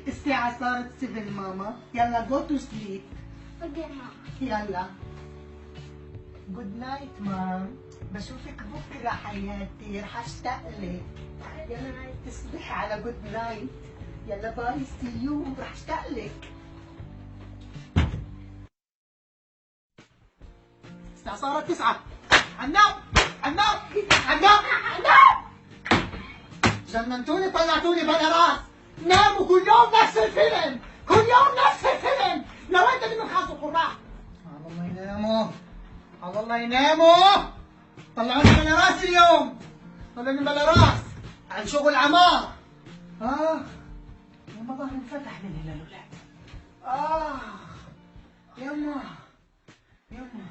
الساعة صارت 7 ماما، يلا جو تو سليب. اوكي ماما. يلا. جود نايت مام، بشوفك بكرة حياتي، رح اشتاق لك. يلا تصبحي على جود نايت. يلا باي، سي يو، رح اشتاق لك. الساعة صارت 9. عنام عنام عنام عنام. جننتوني، طلعتوني بلا راس. ناموا كل يوم نفس الفيلم، كل يوم نفس الفيلم. لو انت من خاص القراء. على الله يناموا، على الله يناموا. طلعوني بلا راس اليوم، طلعوني بلا راس عن شغل عمار. يما ظهري انفتح من هنا الاولاد. يما يما